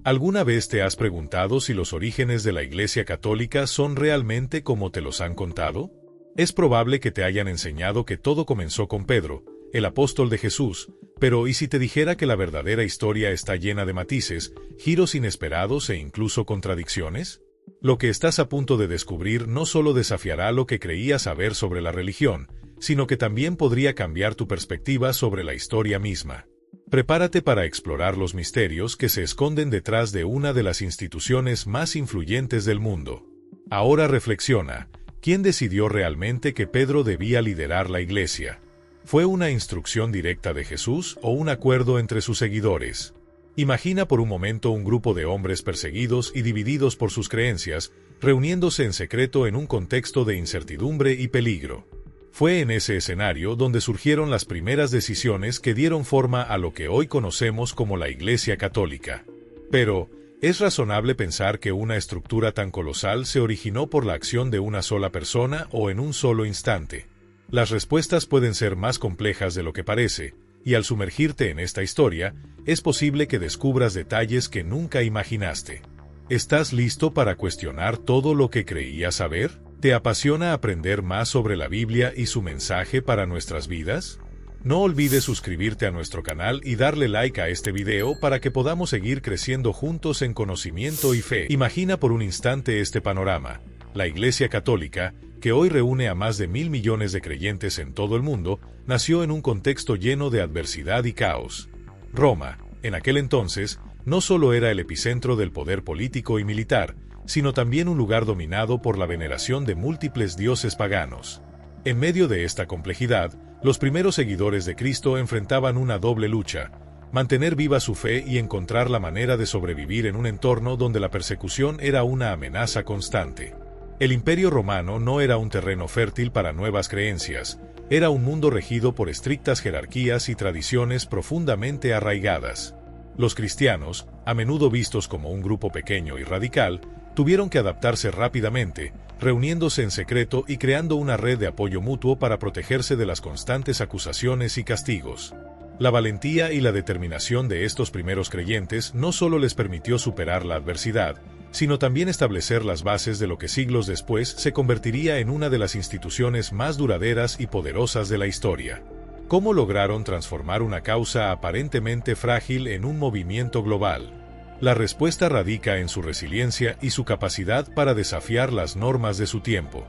¿Alguna vez te has preguntado si los orígenes de la Iglesia Católica son realmente como te los han contado? Es probable que te hayan enseñado que todo comenzó con Pedro, el apóstol de Jesús, pero ¿y si te dijera que la verdadera historia está llena de matices, giros inesperados e incluso contradicciones? Lo que estás a punto de descubrir no solo desafiará lo que creías saber sobre la religión, sino que también podría cambiar tu perspectiva sobre la historia misma. Prepárate para explorar los misterios que se esconden detrás de una de las instituciones más influyentes del mundo. Ahora reflexiona, ¿quién decidió realmente que Pedro debía liderar la iglesia? ¿Fue una instrucción directa de Jesús o un acuerdo entre sus seguidores? Imagina por un momento un grupo de hombres perseguidos y divididos por sus creencias, reuniéndose en secreto en un contexto de incertidumbre y peligro. Fue en ese escenario donde surgieron las primeras decisiones que dieron forma a lo que hoy conocemos como la Iglesia Católica. Pero, ¿es razonable pensar que una estructura tan colosal se originó por la acción de una sola persona o en un solo instante? Las respuestas pueden ser más complejas de lo que parece, y al sumergirte en esta historia, es posible que descubras detalles que nunca imaginaste. ¿Estás listo para cuestionar todo lo que creías saber? ¿Te apasiona aprender más sobre la Biblia y su mensaje para nuestras vidas? No olvides suscribirte a nuestro canal y darle like a este video para que podamos seguir creciendo juntos en conocimiento y fe. Imagina por un instante este panorama. La Iglesia Católica, que hoy reúne a más de 1.000 millones de creyentes en todo el mundo, nació en un contexto lleno de adversidad y caos. Roma, en aquel entonces, no solo era el epicentro del poder político y militar, sino también un lugar dominado por la veneración de múltiples dioses paganos. En medio de esta complejidad, los primeros seguidores de Cristo enfrentaban una doble lucha: mantener viva su fe y encontrar la manera de sobrevivir en un entorno donde la persecución era una amenaza constante. El Imperio Romano no era un terreno fértil para nuevas creencias, era un mundo regido por estrictas jerarquías y tradiciones profundamente arraigadas. Los cristianos, a menudo vistos como un grupo pequeño y radical, tuvieron que adaptarse rápidamente, reuniéndose en secreto y creando una red de apoyo mutuo para protegerse de las constantes acusaciones y castigos. La valentía y la determinación de estos primeros creyentes no solo les permitió superar la adversidad, sino también establecer las bases de lo que siglos después se convertiría en una de las instituciones más duraderas y poderosas de la historia. ¿Cómo lograron transformar una causa aparentemente frágil en un movimiento global? La respuesta radica en su resiliencia y su capacidad para desafiar las normas de su tiempo.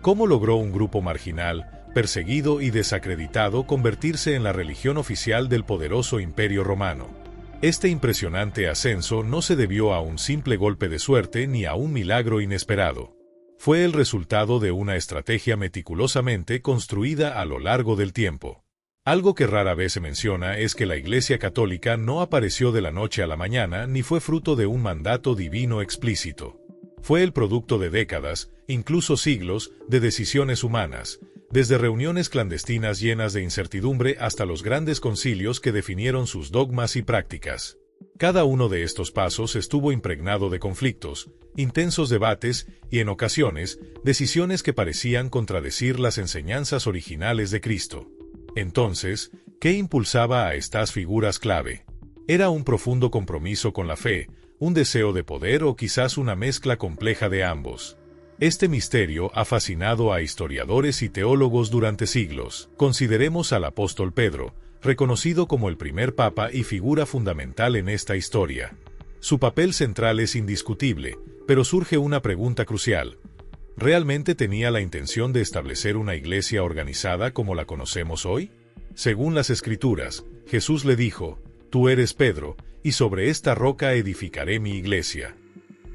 ¿Cómo logró un grupo marginal, perseguido y desacreditado convertirse en la religión oficial del poderoso Imperio Romano? Este impresionante ascenso no se debió a un simple golpe de suerte ni a un milagro inesperado. Fue el resultado de una estrategia meticulosamente construida a lo largo del tiempo. Algo que rara vez se menciona es que la Iglesia Católica no apareció de la noche a la mañana ni fue fruto de un mandato divino explícito. Fue el producto de décadas, incluso siglos, de decisiones humanas, desde reuniones clandestinas llenas de incertidumbre hasta los grandes concilios que definieron sus dogmas y prácticas. Cada uno de estos pasos estuvo impregnado de conflictos, intensos debates y, en ocasiones, decisiones que parecían contradecir las enseñanzas originales de Cristo. Entonces, ¿qué impulsaba a estas figuras clave? ¿Era un profundo compromiso con la fe, un deseo de poder o quizás una mezcla compleja de ambos? Este misterio ha fascinado a historiadores y teólogos durante siglos. Consideremos al apóstol Pedro, reconocido como el primer papa y figura fundamental en esta historia. Su papel central es indiscutible, pero surge una pregunta crucial. ¿Realmente tenía la intención de establecer una iglesia organizada como la conocemos hoy? Según las Escrituras, Jesús le dijo: «Tú eres Pedro, y sobre esta roca edificaré mi iglesia».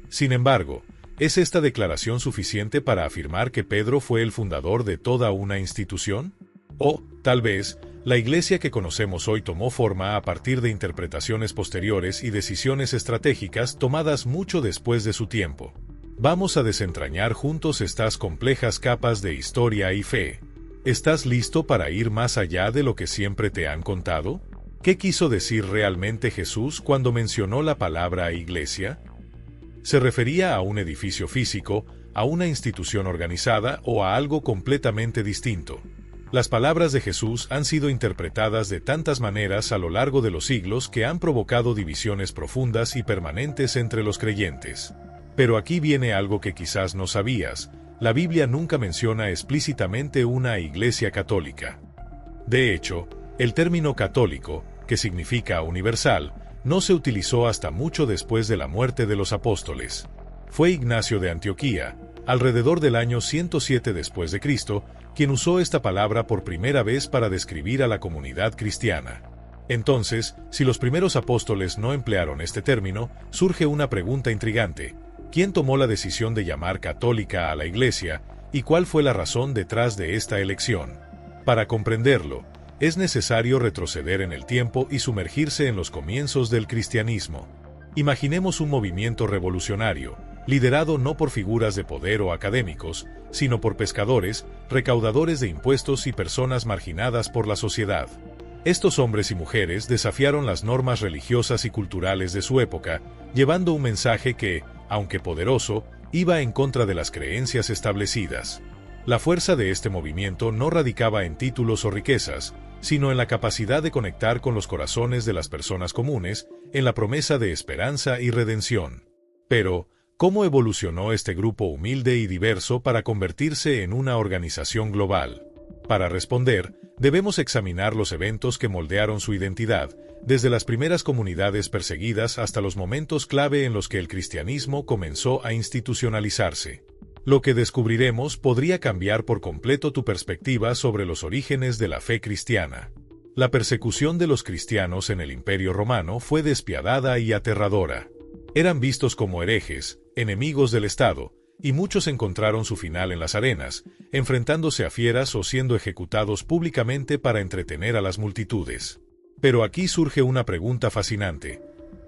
Sin embargo, ¿es esta declaración suficiente para afirmar que Pedro fue el fundador de toda una institución? O, tal vez, la iglesia que conocemos hoy tomó forma a partir de interpretaciones posteriores y decisiones estratégicas tomadas mucho después de su tiempo. Vamos a desentrañar juntos estas complejas capas de historia y fe. ¿Estás listo para ir más allá de lo que siempre te han contado? ¿Qué quiso decir realmente Jesús cuando mencionó la palabra iglesia? ¿Se refería a un edificio físico, a una institución organizada o a algo completamente distinto? Las palabras de Jesús han sido interpretadas de tantas maneras a lo largo de los siglos que han provocado divisiones profundas y permanentes entre los creyentes. Pero aquí viene algo que quizás no sabías: la Biblia nunca menciona explícitamente una iglesia católica. De hecho, el término católico, que significa universal, no se utilizó hasta mucho después de la muerte de los apóstoles. Fue Ignacio de Antioquía, alrededor del año 107 después de Cristo, quien usó esta palabra por primera vez para describir a la comunidad cristiana. Entonces, si los primeros apóstoles no emplearon este término, surge una pregunta intrigante: ¿quién tomó la decisión de llamar católica a la Iglesia, y cuál fue la razón detrás de esta elección? Para comprenderlo, es necesario retroceder en el tiempo y sumergirse en los comienzos del cristianismo. Imaginemos un movimiento revolucionario, liderado no por figuras de poder o académicos, sino por pescadores, recaudadores de impuestos y personas marginadas por la sociedad. Estos hombres y mujeres desafiaron las normas religiosas y culturales de su época, llevando un mensaje que, aunque poderoso, iba en contra de las creencias establecidas. La fuerza de este movimiento no radicaba en títulos o riquezas, sino en la capacidad de conectar con los corazones de las personas comunes, en la promesa de esperanza y redención. Pero, ¿cómo evolucionó este grupo humilde y diverso para convertirse en una organización global? Para responder, debemos examinar los eventos que moldearon su identidad, desde las primeras comunidades perseguidas hasta los momentos clave en los que el cristianismo comenzó a institucionalizarse. Lo que descubriremos podría cambiar por completo tu perspectiva sobre los orígenes de la fe cristiana. La persecución de los cristianos en el Imperio Romano fue despiadada y aterradora. Eran vistos como herejes, enemigos del Estado, y muchos encontraron su final en las arenas, enfrentándose a fieras o siendo ejecutados públicamente para entretener a las multitudes. Pero aquí surge una pregunta fascinante: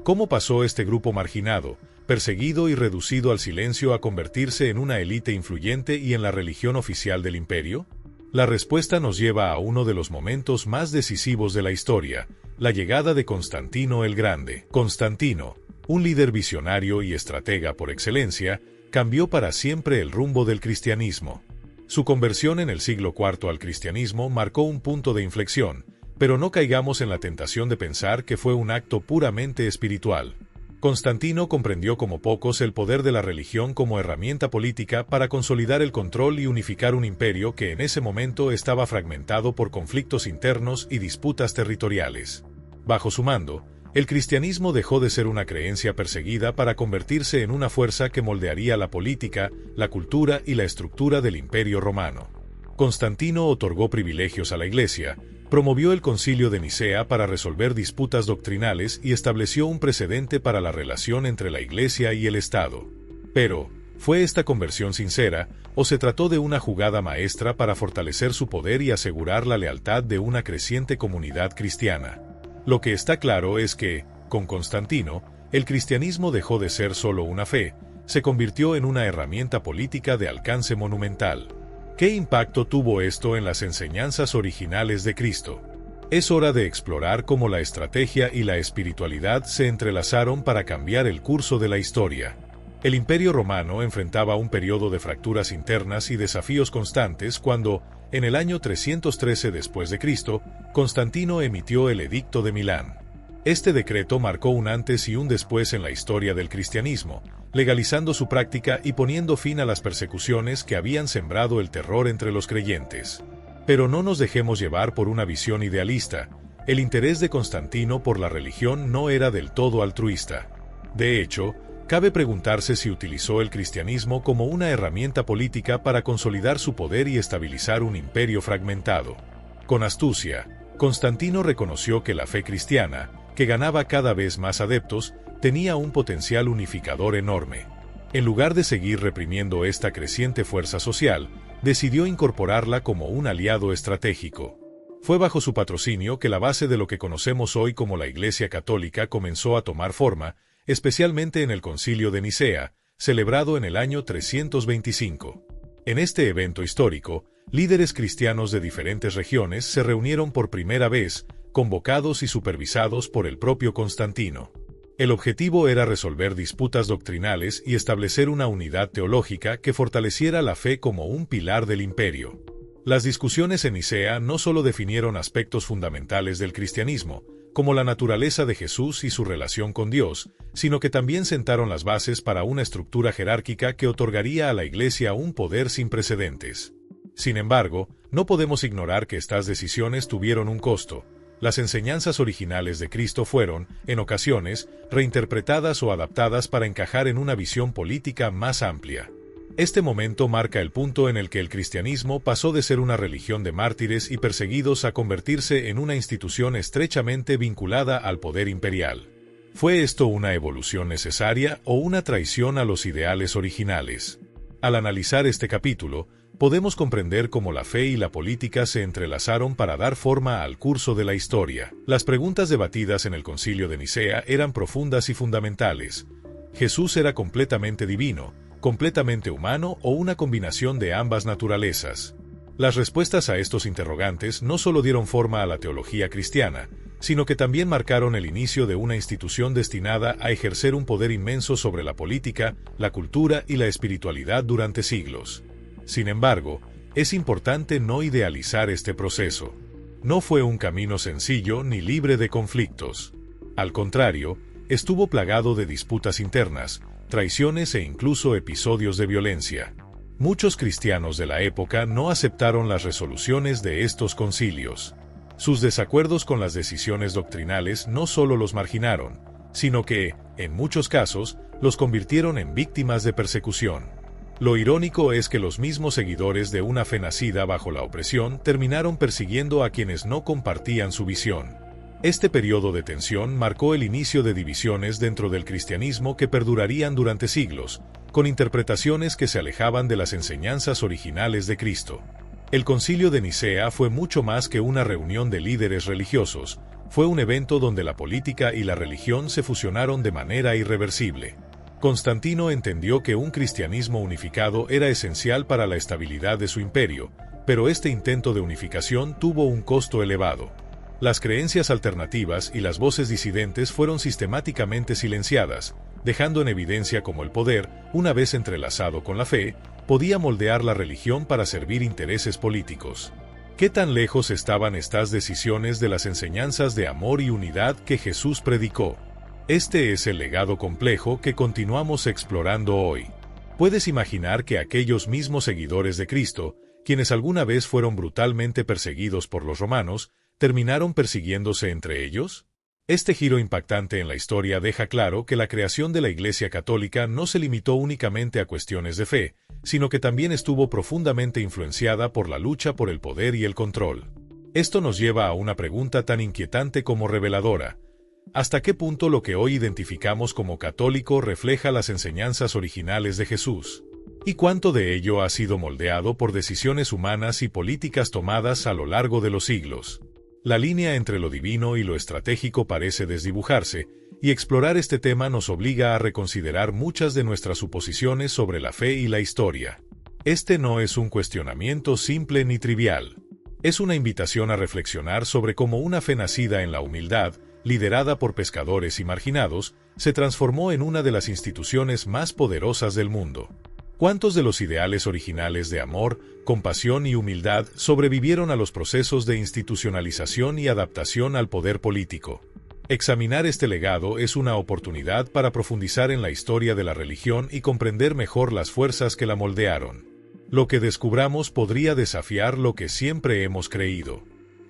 ¿cómo pasó este grupo marginado, perseguido y reducido al silencio a convertirse en una élite influyente y en la religión oficial del imperio? La respuesta nos lleva a uno de los momentos más decisivos de la historia: la llegada de Constantino el Grande. Constantino, un líder visionario y estratega por excelencia, cambió para siempre el rumbo del cristianismo. Su conversión en el siglo IV al cristianismo marcó un punto de inflexión, pero no caigamos en la tentación de pensar que fue un acto puramente espiritual. Constantino comprendió como pocos el poder de la religión como herramienta política para consolidar el control y unificar un imperio que en ese momento estaba fragmentado por conflictos internos y disputas territoriales. Bajo su mando, el cristianismo dejó de ser una creencia perseguida para convertirse en una fuerza que moldearía la política, la cultura y la estructura del Imperio Romano. Constantino otorgó privilegios a la Iglesia, promovió el Concilio de Nicea para resolver disputas doctrinales y estableció un precedente para la relación entre la Iglesia y el Estado. Pero, ¿fue esta conversión sincera, o se trató de una jugada maestra para fortalecer su poder y asegurar la lealtad de una creciente comunidad cristiana? Lo que está claro es que, con Constantino, el cristianismo dejó de ser solo una fe, se convirtió en una herramienta política de alcance monumental. ¿Qué impacto tuvo esto en las enseñanzas originales de Cristo? Es hora de explorar cómo la estrategia y la espiritualidad se entrelazaron para cambiar el curso de la historia. El Imperio Romano enfrentaba un periodo de fracturas internas y desafíos constantes cuando, en el año 313 después de Cristo, Constantino emitió el Edicto de Milán. Este decreto marcó un antes y un después en la historia del cristianismo, legalizando su práctica y poniendo fin a las persecuciones que habían sembrado el terror entre los creyentes. Pero no nos dejemos llevar por una visión idealista. El interés de Constantino por la religión no era del todo altruista. De hecho, cabe preguntarse si utilizó el cristianismo como una herramienta política para consolidar su poder y estabilizar un imperio fragmentado. Con astucia, Constantino reconoció que la fe cristiana, que ganaba cada vez más adeptos, tenía un potencial unificador enorme. En lugar de seguir reprimiendo esta creciente fuerza social, decidió incorporarla como un aliado estratégico. Fue bajo su patrocinio que la base de lo que conocemos hoy como la Iglesia Católica comenzó a tomar forma, especialmente en el Concilio de Nicea, celebrado en el año 325. En este evento histórico, líderes cristianos de diferentes regiones se reunieron por primera vez, convocados y supervisados por el propio Constantino. El objetivo era resolver disputas doctrinales y establecer una unidad teológica que fortaleciera la fe como un pilar del imperio. Las discusiones en Nicea no solo definieron aspectos fundamentales del cristianismo, como la naturaleza de Jesús y su relación con Dios, sino que también sentaron las bases para una estructura jerárquica que otorgaría a la Iglesia un poder sin precedentes. Sin embargo, no podemos ignorar que estas decisiones tuvieron un costo. Las enseñanzas originales de Cristo fueron, en ocasiones, reinterpretadas o adaptadas para encajar en una visión política más amplia. Este momento marca el punto en el que el cristianismo pasó de ser una religión de mártires y perseguidos a convertirse en una institución estrechamente vinculada al poder imperial. ¿Fue esto una evolución necesaria o una traición a los ideales originales? Al analizar este capítulo, podemos comprender cómo la fe y la política se entrelazaron para dar forma al curso de la historia. Las preguntas debatidas en el Concilio de Nicea eran profundas y fundamentales. ¿Jesús era completamente divino, completamente humano o una combinación de ambas naturalezas? Las respuestas a estos interrogantes no solo dieron forma a la teología cristiana, sino que también marcaron el inicio de una institución destinada a ejercer un poder inmenso sobre la política, la cultura y la espiritualidad durante siglos. Sin embargo, es importante no idealizar este proceso. No fue un camino sencillo ni libre de conflictos. Al contrario, estuvo plagado de disputas internas, traiciones e incluso episodios de violencia. Muchos cristianos de la época no aceptaron las resoluciones de estos concilios. Sus desacuerdos con las decisiones doctrinales no solo los marginaron, sino que, en muchos casos, los convirtieron en víctimas de persecución. Lo irónico es que los mismos seguidores de una fe nacida bajo la opresión terminaron persiguiendo a quienes no compartían su visión. Este periodo de tensión marcó el inicio de divisiones dentro del cristianismo que perdurarían durante siglos, con interpretaciones que se alejaban de las enseñanzas originales de Cristo. El Concilio de Nicea fue mucho más que una reunión de líderes religiosos, fue un evento donde la política y la religión se fusionaron de manera irreversible. Constantino entendió que un cristianismo unificado era esencial para la estabilidad de su imperio, pero este intento de unificación tuvo un costo elevado. Las creencias alternativas y las voces disidentes fueron sistemáticamente silenciadas, dejando en evidencia cómo el poder, una vez entrelazado con la fe, podía moldear la religión para servir intereses políticos. ¿Qué tan lejos estaban estas decisiones de las enseñanzas de amor y unidad que Jesús predicó? Este es el legado complejo que continuamos explorando hoy. ¿Puedes imaginar que aquellos mismos seguidores de Cristo, quienes alguna vez fueron brutalmente perseguidos por los romanos, terminaron persiguiéndose entre ellos? Este giro impactante en la historia deja claro que la creación de la Iglesia Católica no se limitó únicamente a cuestiones de fe, sino que también estuvo profundamente influenciada por la lucha por el poder y el control. Esto nos lleva a una pregunta tan inquietante como reveladora. ¿Hasta qué punto lo que hoy identificamos como católico refleja las enseñanzas originales de Jesús? ¿Y cuánto de ello ha sido moldeado por decisiones humanas y políticas tomadas a lo largo de los siglos? La línea entre lo divino y lo estratégico parece desdibujarse, y explorar este tema nos obliga a reconsiderar muchas de nuestras suposiciones sobre la fe y la historia. Este no es un cuestionamiento simple ni trivial. Es una invitación a reflexionar sobre cómo una fe nacida en la humildad, liderada por pescadores y marginados, se transformó en una de las instituciones más poderosas del mundo. ¿Cuántos de los ideales originales de amor, compasión y humildad sobrevivieron a los procesos de institucionalización y adaptación al poder político? Examinar este legado es una oportunidad para profundizar en la historia de la religión y comprender mejor las fuerzas que la moldearon. Lo que descubramos podría desafiar lo que siempre hemos creído.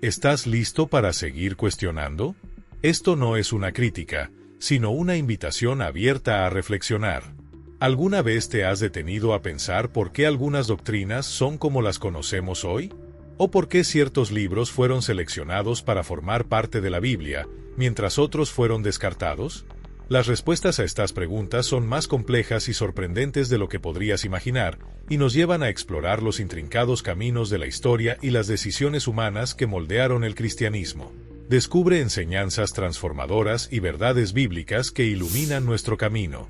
¿Estás listo para seguir cuestionando? Esto no es una crítica, sino una invitación abierta a reflexionar. ¿Alguna vez te has detenido a pensar por qué algunas doctrinas son como las conocemos hoy? ¿O por qué ciertos libros fueron seleccionados para formar parte de la Biblia, mientras otros fueron descartados? Las respuestas a estas preguntas son más complejas y sorprendentes de lo que podrías imaginar, y nos llevan a explorar los intrincados caminos de la historia y las decisiones humanas que moldearon el cristianismo. Descubre enseñanzas transformadoras y verdades bíblicas que iluminan nuestro camino.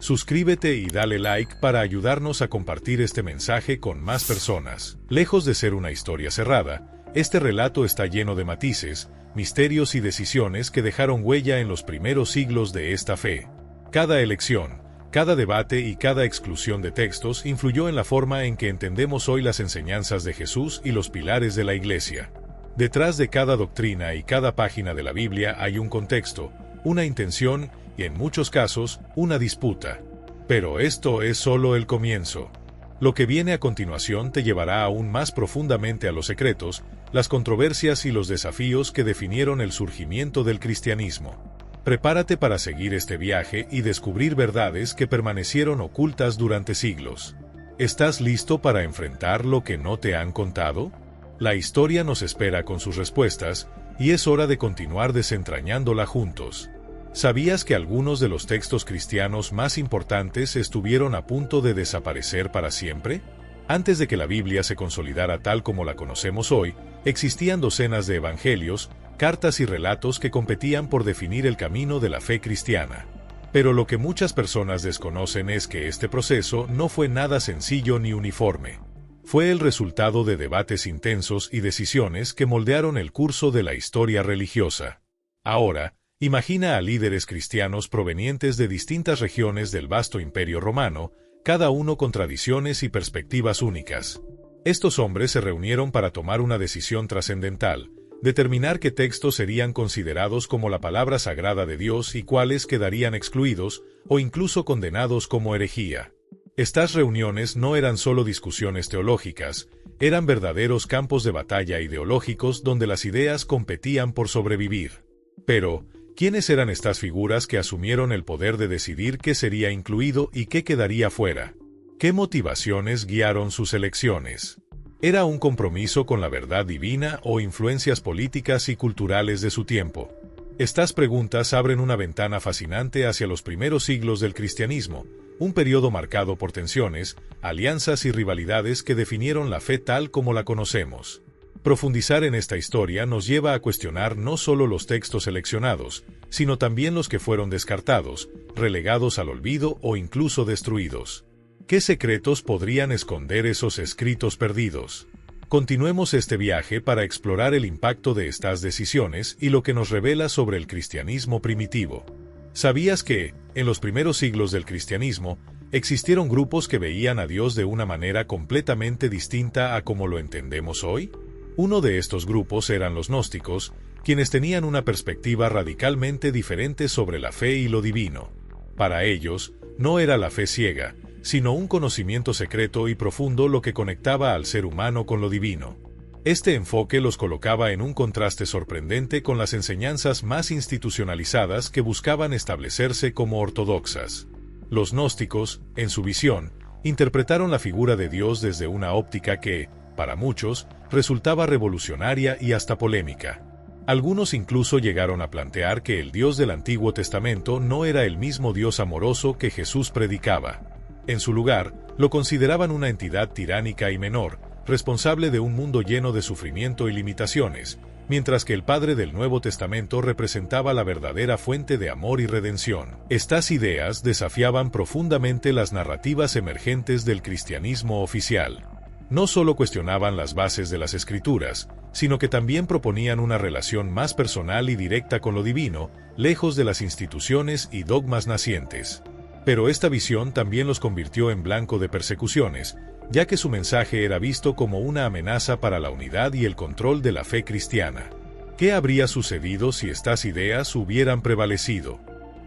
Suscríbete y dale like para ayudarnos a compartir este mensaje con más personas. Lejos de ser una historia cerrada, este relato está lleno de matices, misterios y decisiones que dejaron huella en los primeros siglos de esta fe. Cada elección, Cada debate y cada exclusión de textos influyó en la forma en que entendemos hoy las enseñanzas de Jesús y los pilares de la Iglesia. Detrás de cada doctrina y cada página de la Biblia hay un contexto, una intención y, en muchos casos, una disputa. Pero esto es solo el comienzo. Lo que viene a continuación te llevará aún más profundamente a los secretos, las controversias y los desafíos que definieron el surgimiento del cristianismo. Prepárate para seguir este viaje y descubrir verdades que permanecieron ocultas durante siglos. ¿Estás listo para enfrentar lo que no te han contado? La historia nos espera con sus respuestas, y es hora de continuar desentrañándola juntos. ¿Sabías que algunos de los textos cristianos más importantes estuvieron a punto de desaparecer para siempre? Antes de que la Biblia se consolidara tal como la conocemos hoy, existían docenas de evangelios, cartas y relatos que competían por definir el camino de la fe cristiana. Pero lo que muchas personas desconocen es que este proceso no fue nada sencillo ni uniforme. Fue el resultado de debates intensos y decisiones que moldearon el curso de la historia religiosa. Ahora, imagina a líderes cristianos provenientes de distintas regiones del vasto Imperio Romano, cada uno con tradiciones y perspectivas únicas. Estos hombres se reunieron para tomar una decisión trascendental: determinar qué textos serían considerados como la palabra sagrada de Dios y cuáles quedarían excluidos o incluso condenados como herejía. Estas reuniones no eran solo discusiones teológicas, eran verdaderos campos de batalla ideológicos donde las ideas competían por sobrevivir. Pero, ¿quiénes eran estas figuras que asumieron el poder de decidir qué sería incluido y qué quedaría fuera? ¿Qué motivaciones guiaron sus elecciones? ¿Era un compromiso con la verdad divina o influencias políticas y culturales de su tiempo? Estas preguntas abren una ventana fascinante hacia los primeros siglos del cristianismo, un periodo marcado por tensiones, alianzas y rivalidades que definieron la fe tal como la conocemos. Profundizar en esta historia nos lleva a cuestionar no solo los textos seleccionados, sino también los que fueron descartados, relegados al olvido o incluso destruidos. ¿Qué secretos podrían esconder esos escritos perdidos? Continuemos este viaje para explorar el impacto de estas decisiones y lo que nos revela sobre el cristianismo primitivo. ¿Sabías que, en los primeros siglos del cristianismo, existieron grupos que veían a Dios de una manera completamente distinta a como lo entendemos hoy? Uno de estos grupos eran los gnósticos, quienes tenían una perspectiva radicalmente diferente sobre la fe y lo divino. Para ellos, no era la fe ciega, sino un conocimiento secreto y profundo lo que conectaba al ser humano con lo divino. Este enfoque los colocaba en un contraste sorprendente con las enseñanzas más institucionalizadas que buscaban establecerse como ortodoxas. Los gnósticos, en su visión, interpretaron la figura de Dios desde una óptica que, para muchos, resultaba revolucionaria y hasta polémica. Algunos incluso llegaron a plantear que el Dios del Antiguo Testamento no era el mismo Dios amoroso que Jesús predicaba. En su lugar, lo consideraban una entidad tiránica y menor, responsable de un mundo lleno de sufrimiento y limitaciones, mientras que el Padre del Nuevo Testamento representaba la verdadera fuente de amor y redención. Estas ideas desafiaban profundamente las narrativas emergentes del cristianismo oficial. No solo cuestionaban las bases de las Escrituras, sino que también proponían una relación más personal y directa con lo divino, lejos de las instituciones y dogmas nacientes. Pero esta visión también los convirtió en blanco de persecuciones, ya que su mensaje era visto como una amenaza para la unidad y el control de la fe cristiana. ¿Qué habría sucedido si estas ideas hubieran prevalecido?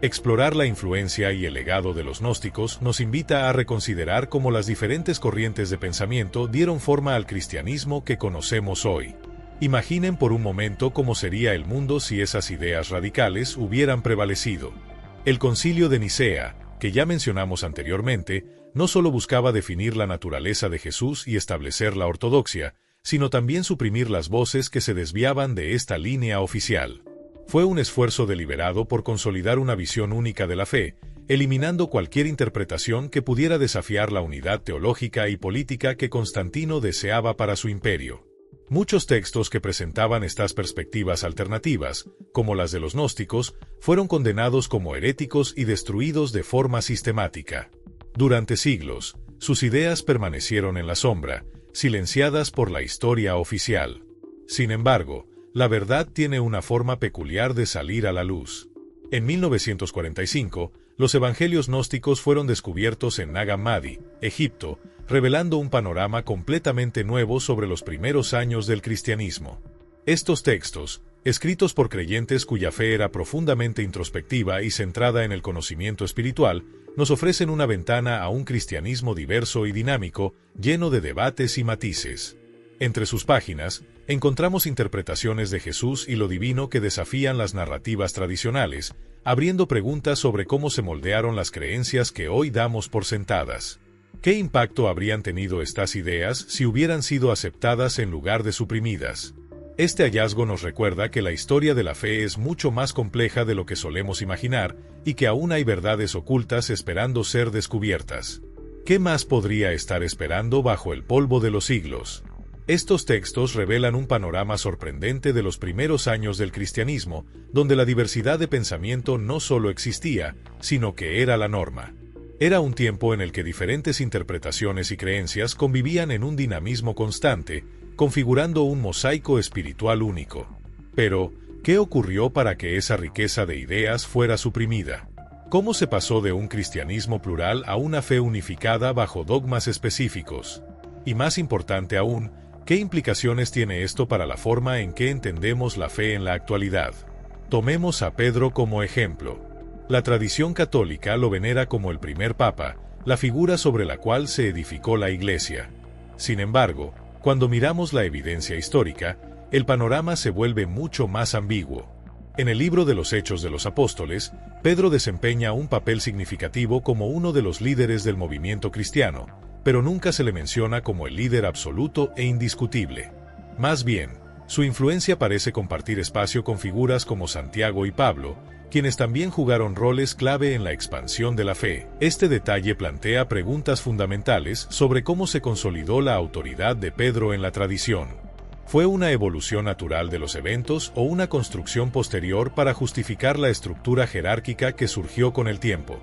Explorar la influencia y el legado de los gnósticos nos invita a reconsiderar cómo las diferentes corrientes de pensamiento dieron forma al cristianismo que conocemos hoy. Imaginen por un momento cómo sería el mundo si esas ideas radicales hubieran prevalecido. El Concilio de Nicea, que ya mencionamos anteriormente, no solo buscaba definir la naturaleza de Jesús y establecer la ortodoxia, sino también suprimir las voces que se desviaban de esta línea oficial. Fue un esfuerzo deliberado por consolidar una visión única de la fe, eliminando cualquier interpretación que pudiera desafiar la unidad teológica y política que Constantino deseaba para su imperio. Muchos textos que presentaban estas perspectivas alternativas, como las de los gnósticos, fueron condenados como heréticos y destruidos de forma sistemática. Durante siglos, sus ideas permanecieron en la sombra, silenciadas por la historia oficial. Sin embargo, la verdad tiene una forma peculiar de salir a la luz. En 1945, los evangelios gnósticos fueron descubiertos en Nag Hammadi, Egipto, revelando un panorama completamente nuevo sobre los primeros años del cristianismo. Estos textos, escritos por creyentes cuya fe era profundamente introspectiva y centrada en el conocimiento espiritual, nos ofrecen una ventana a un cristianismo diverso y dinámico, lleno de debates y matices. Entre sus páginas, encontramos interpretaciones de Jesús y lo divino que desafían las narrativas tradicionales, abriendo preguntas sobre cómo se moldearon las creencias que hoy damos por sentadas. ¿Qué impacto habrían tenido estas ideas si hubieran sido aceptadas en lugar de suprimidas? Este hallazgo nos recuerda que la historia de la fe es mucho más compleja de lo que solemos imaginar y que aún hay verdades ocultas esperando ser descubiertas. ¿Qué más podría estar esperando bajo el polvo de los siglos? Estos textos revelan un panorama sorprendente de los primeros años del cristianismo, donde la diversidad de pensamiento no solo existía, sino que era la norma. Era un tiempo en el que diferentes interpretaciones y creencias convivían en un dinamismo constante, configurando un mosaico espiritual único. Pero, ¿qué ocurrió para que esa riqueza de ideas fuera suprimida? ¿Cómo se pasó de un cristianismo plural a una fe unificada bajo dogmas específicos? Y más importante aún, ¿qué implicaciones tiene esto para la forma en que entendemos la fe en la actualidad? Tomemos a Pedro como ejemplo. La tradición católica lo venera como el primer papa, la figura sobre la cual se edificó la Iglesia. Sin embargo, cuando miramos la evidencia histórica, el panorama se vuelve mucho más ambiguo. En el libro de los Hechos de los Apóstoles, Pedro desempeña un papel significativo como uno de los líderes del movimiento cristiano, pero nunca se le menciona como el líder absoluto e indiscutible. Más bien, su influencia parece compartir espacio con figuras como Santiago y Pablo, quienes también jugaron roles clave en la expansión de la fe. Este detalle plantea preguntas fundamentales sobre cómo se consolidó la autoridad de Pedro en la tradición. ¿Fue una evolución natural de los eventos o una construcción posterior para justificar la estructura jerárquica que surgió con el tiempo?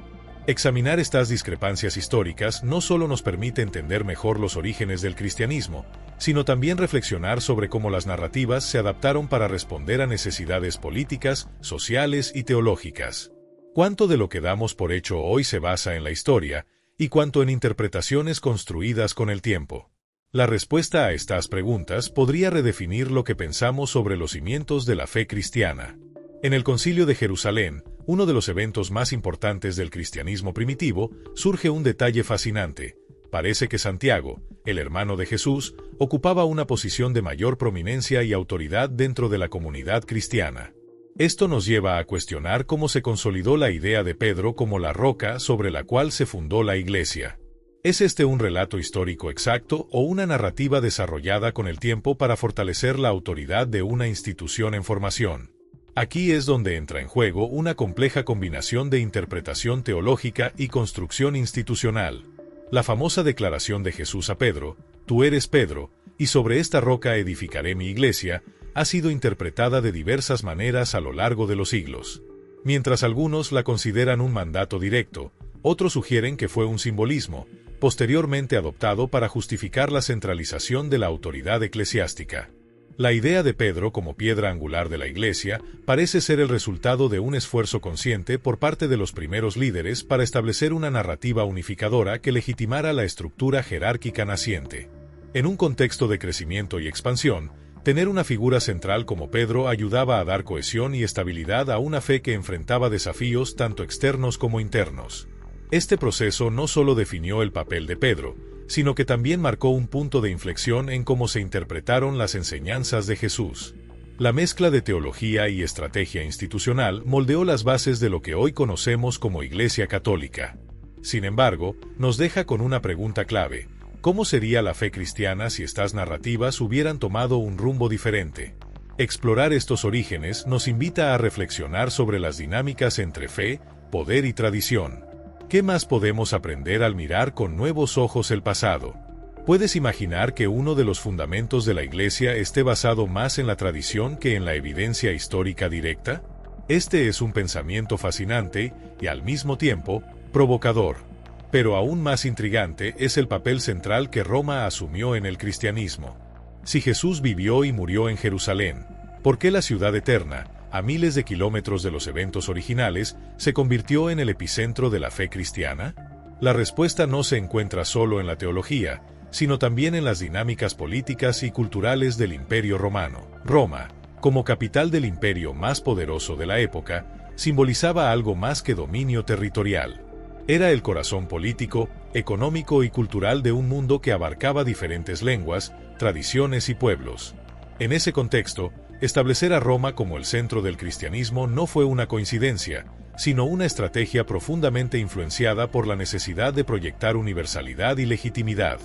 Examinar estas discrepancias históricas no solo nos permite entender mejor los orígenes del cristianismo, sino también reflexionar sobre cómo las narrativas se adaptaron para responder a necesidades políticas, sociales y teológicas. ¿Cuánto de lo que damos por hecho hoy se basa en la historia, y cuánto en interpretaciones construidas con el tiempo? La respuesta a estas preguntas podría redefinir lo que pensamos sobre los cimientos de la fe cristiana. En el Concilio de Jerusalén, uno de los eventos más importantes del cristianismo primitivo, surge un detalle fascinante. Parece que Santiago, el hermano de Jesús, ocupaba una posición de mayor prominencia y autoridad dentro de la comunidad cristiana. Esto nos lleva a cuestionar cómo se consolidó la idea de Pedro como la roca sobre la cual se fundó la Iglesia. ¿Es este un relato histórico exacto o una narrativa desarrollada con el tiempo para fortalecer la autoridad de una institución en formación? Aquí es donde entra en juego una compleja combinación de interpretación teológica y construcción institucional. La famosa declaración de Jesús a Pedro, «Tú eres Pedro, y sobre esta roca edificaré mi iglesia», ha sido interpretada de diversas maneras a lo largo de los siglos. Mientras algunos la consideran un mandato directo, otros sugieren que fue un simbolismo, posteriormente adoptado para justificar la centralización de la autoridad eclesiástica. La idea de Pedro como piedra angular de la Iglesia parece ser el resultado de un esfuerzo consciente por parte de los primeros líderes para establecer una narrativa unificadora que legitimara la estructura jerárquica naciente. En un contexto de crecimiento y expansión, tener una figura central como Pedro ayudaba a dar cohesión y estabilidad a una fe que enfrentaba desafíos tanto externos como internos. Este proceso no solo definió el papel de Pedro, sino que también marcó un punto de inflexión en cómo se interpretaron las enseñanzas de Jesús. La mezcla de teología y estrategia institucional moldeó las bases de lo que hoy conocemos como Iglesia Católica. Sin embargo, nos deja con una pregunta clave: ¿cómo sería la fe cristiana si estas narrativas hubieran tomado un rumbo diferente? Explorar estos orígenes nos invita a reflexionar sobre las dinámicas entre fe, poder y tradición. ¿Qué más podemos aprender al mirar con nuevos ojos el pasado? ¿Puedes imaginar que uno de los fundamentos de la Iglesia esté basado más en la tradición que en la evidencia histórica directa? Este es un pensamiento fascinante y, al mismo tiempo, provocador. Pero aún más intrigante es el papel central que Roma asumió en el cristianismo. Si Jesús vivió y murió en Jerusalén, ¿por qué la ciudad eterna, a miles de kilómetros de los eventos originales, se convirtió en el epicentro de la fe cristiana? La respuesta no se encuentra solo en la teología, sino también en las dinámicas políticas y culturales del Imperio Romano. Roma, como capital del imperio más poderoso de la época, simbolizaba algo más que dominio territorial. Era el corazón político, económico y cultural de un mundo que abarcaba diferentes lenguas, tradiciones y pueblos. En ese contexto, establecer a Roma como el centro del cristianismo no fue una coincidencia, sino una estrategia profundamente influenciada por la necesidad de proyectar universalidad y legitimidad.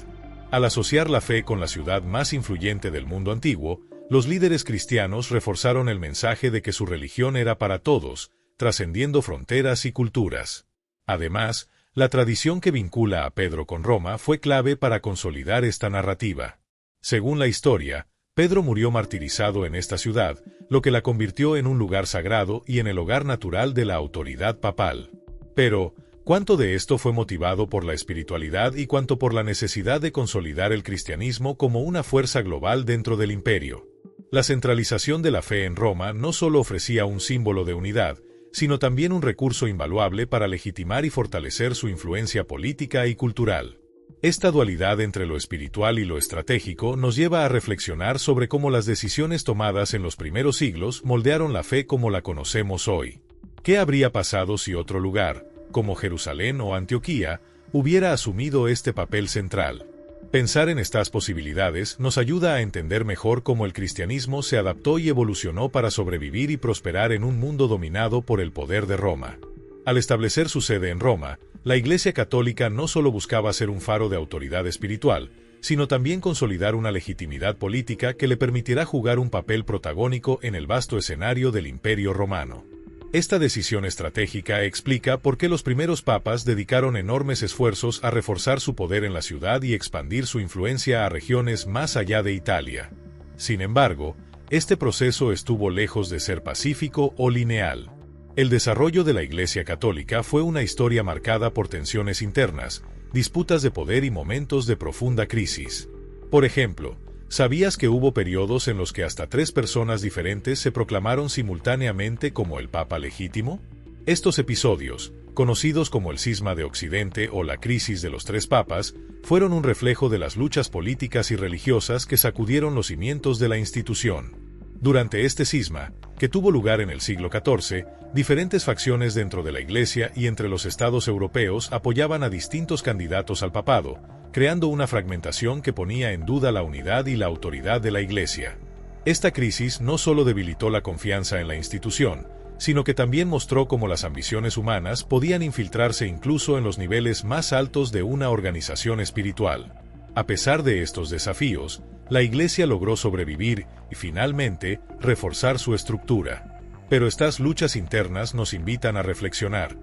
Al asociar la fe con la ciudad más influyente del mundo antiguo, los líderes cristianos reforzaron el mensaje de que su religión era para todos, trascendiendo fronteras y culturas. Además, la tradición que vincula a Pedro con Roma fue clave para consolidar esta narrativa. Según la historia, Pedro murió martirizado en esta ciudad, lo que la convirtió en un lugar sagrado y en el hogar natural de la autoridad papal. Pero, ¿cuánto de esto fue motivado por la espiritualidad y cuánto por la necesidad de consolidar el cristianismo como una fuerza global dentro del imperio? La centralización de la fe en Roma no solo ofrecía un símbolo de unidad, sino también un recurso invaluable para legitimar y fortalecer su influencia política y cultural. Esta dualidad entre lo espiritual y lo estratégico nos lleva a reflexionar sobre cómo las decisiones tomadas en los primeros siglos moldearon la fe como la conocemos hoy. ¿Qué habría pasado si otro lugar, como Jerusalén o Antioquía, hubiera asumido este papel central? Pensar en estas posibilidades nos ayuda a entender mejor cómo el cristianismo se adaptó y evolucionó para sobrevivir y prosperar en un mundo dominado por el poder de Roma. Al establecer su sede en Roma, la Iglesia Católica no solo buscaba ser un faro de autoridad espiritual, sino también consolidar una legitimidad política que le permitirá jugar un papel protagónico en el vasto escenario del Imperio Romano. Esta decisión estratégica explica por qué los primeros papas dedicaron enormes esfuerzos a reforzar su poder en la ciudad y expandir su influencia a regiones más allá de Italia. Sin embargo, este proceso estuvo lejos de ser pacífico o lineal. El desarrollo de la Iglesia Católica fue una historia marcada por tensiones internas, disputas de poder y momentos de profunda crisis. Por ejemplo, ¿sabías que hubo periodos en los que hasta 3 personas diferentes se proclamaron simultáneamente como el Papa legítimo? Estos episodios, conocidos como el Cisma de Occidente o la crisis de los 3 papas, fueron un reflejo de las luchas políticas y religiosas que sacudieron los cimientos de la institución. Durante este cisma, que tuvo lugar en el siglo XIV, diferentes facciones dentro de la Iglesia y entre los estados europeos apoyaban a distintos candidatos al papado, creando una fragmentación que ponía en duda la unidad y la autoridad de la Iglesia. Esta crisis no solo debilitó la confianza en la institución, sino que también mostró cómo las ambiciones humanas podían infiltrarse incluso en los niveles más altos de una organización espiritual. A pesar de estos desafíos, la Iglesia logró sobrevivir y finalmente reforzar su estructura. Pero estas luchas internas nos invitan a reflexionar.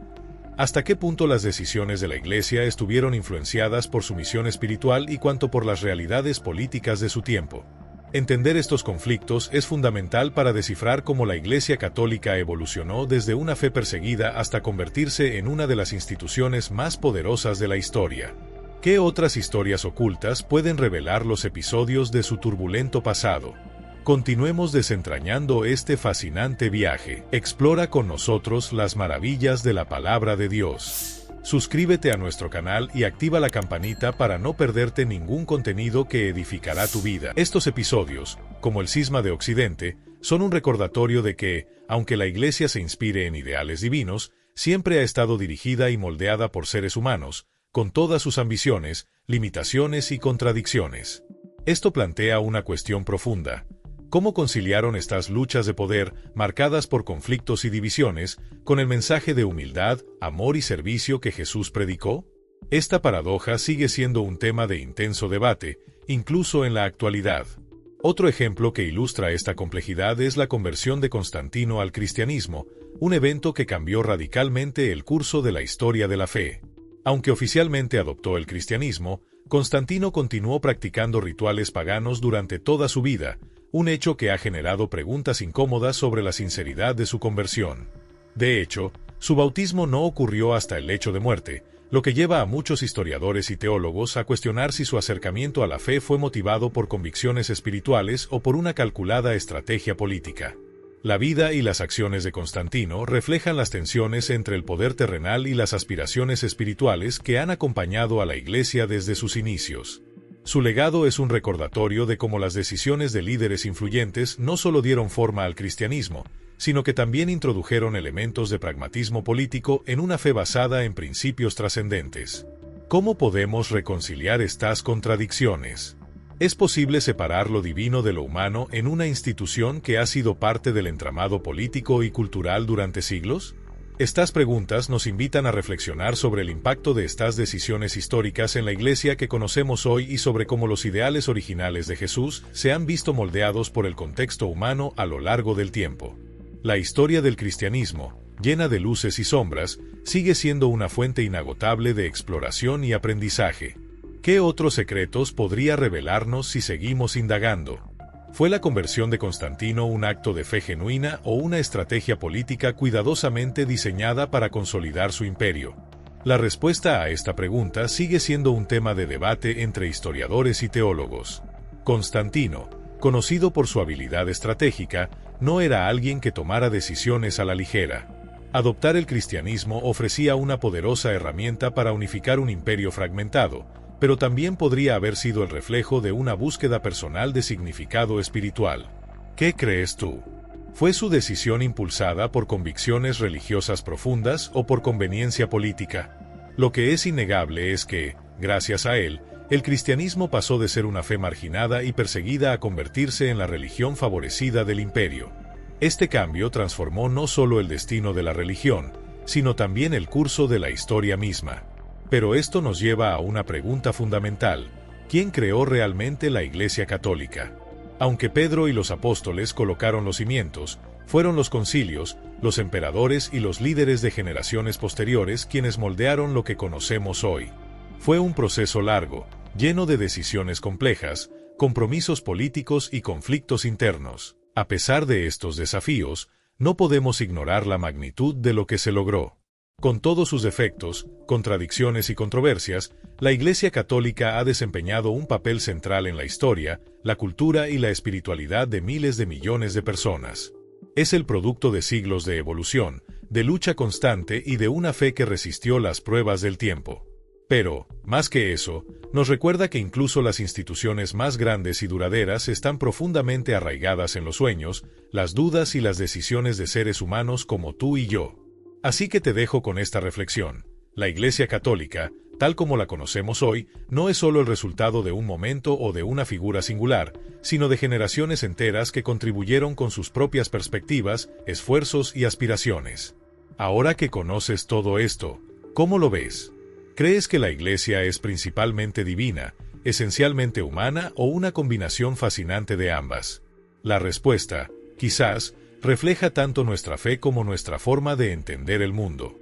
¿Hasta qué punto las decisiones de la Iglesia estuvieron influenciadas por su misión espiritual y cuánto por las realidades políticas de su tiempo? Entender estos conflictos es fundamental para descifrar cómo la Iglesia Católica evolucionó desde una fe perseguida hasta convertirse en una de las instituciones más poderosas de la historia. ¿Qué otras historias ocultas pueden revelar los episodios de su turbulento pasado? Continuemos desentrañando este fascinante viaje. Explora con nosotros las maravillas de la palabra de Dios. Suscríbete a nuestro canal y activa la campanita para no perderte ningún contenido que edificará tu vida. Estos episodios, como el Cisma de Occidente, son un recordatorio de que, aunque la Iglesia se inspire en ideales divinos, siempre ha estado dirigida y moldeada por seres humanos, con todas sus ambiciones, limitaciones y contradicciones. Esto plantea una cuestión profunda. ¿Cómo conciliaron estas luchas de poder, marcadas por conflictos y divisiones, con el mensaje de humildad, amor y servicio que Jesús predicó? Esta paradoja sigue siendo un tema de intenso debate, incluso en la actualidad. Otro ejemplo que ilustra esta complejidad es la conversión de Constantino al cristianismo, un evento que cambió radicalmente el curso de la historia de la fe. Aunque oficialmente adoptó el cristianismo, Constantino continuó practicando rituales paganos durante toda su vida, un hecho que ha generado preguntas incómodas sobre la sinceridad de su conversión. De hecho, su bautismo no ocurrió hasta el lecho de muerte, lo que lleva a muchos historiadores y teólogos a cuestionar si su acercamiento a la fe fue motivado por convicciones espirituales o por una calculada estrategia política. La vida y las acciones de Constantino reflejan las tensiones entre el poder terrenal y las aspiraciones espirituales que han acompañado a la Iglesia desde sus inicios. Su legado es un recordatorio de cómo las decisiones de líderes influyentes no solo dieron forma al cristianismo, sino que también introdujeron elementos de pragmatismo político en una fe basada en principios trascendentes. ¿Cómo podemos reconciliar estas contradicciones? ¿Es posible separar lo divino de lo humano en una institución que ha sido parte del entramado político y cultural durante siglos? Estas preguntas nos invitan a reflexionar sobre el impacto de estas decisiones históricas en la Iglesia que conocemos hoy y sobre cómo los ideales originales de Jesús se han visto moldeados por el contexto humano a lo largo del tiempo. La historia del cristianismo, llena de luces y sombras, sigue siendo una fuente inagotable de exploración y aprendizaje. ¿Qué otros secretos podría revelarnos si seguimos indagando? ¿Fue la conversión de Constantino un acto de fe genuina o una estrategia política cuidadosamente diseñada para consolidar su imperio? La respuesta a esta pregunta sigue siendo un tema de debate entre historiadores y teólogos. Constantino, conocido por su habilidad estratégica, no era alguien que tomara decisiones a la ligera. Adoptar el cristianismo ofrecía una poderosa herramienta para unificar un imperio fragmentado, pero también podría haber sido el reflejo de una búsqueda personal de significado espiritual. ¿Qué crees tú? ¿Fue su decisión impulsada por convicciones religiosas profundas o por conveniencia política? Lo que es innegable es que, gracias a él, el cristianismo pasó de ser una fe marginada y perseguida a convertirse en la religión favorecida del imperio. Este cambio transformó no solo el destino de la religión, sino también el curso de la historia misma. Pero esto nos lleva a una pregunta fundamental: ¿quién creó realmente la Iglesia Católica? Aunque Pedro y los apóstoles colocaron los cimientos, fueron los concilios, los emperadores y los líderes de generaciones posteriores quienes moldearon lo que conocemos hoy. Fue un proceso largo, lleno de decisiones complejas, compromisos políticos y conflictos internos. A pesar de estos desafíos, no podemos ignorar la magnitud de lo que se logró. Con todos sus defectos, contradicciones y controversias, la Iglesia Católica ha desempeñado un papel central en la historia, la cultura y la espiritualidad de miles de millones de personas. Es el producto de siglos de evolución, de lucha constante y de una fe que resistió las pruebas del tiempo. Pero, más que eso, nos recuerda que incluso las instituciones más grandes y duraderas están profundamente arraigadas en los sueños, las dudas y las decisiones de seres humanos como tú y yo. Así que te dejo con esta reflexión. La Iglesia Católica, tal como la conocemos hoy, no es solo el resultado de un momento o de una figura singular, sino de generaciones enteras que contribuyeron con sus propias perspectivas, esfuerzos y aspiraciones. Ahora que conoces todo esto, ¿cómo lo ves? ¿Crees que la Iglesia es principalmente divina, esencialmente humana o una combinación fascinante de ambas? La respuesta, quizás, refleja tanto nuestra fe como nuestra forma de entender el mundo.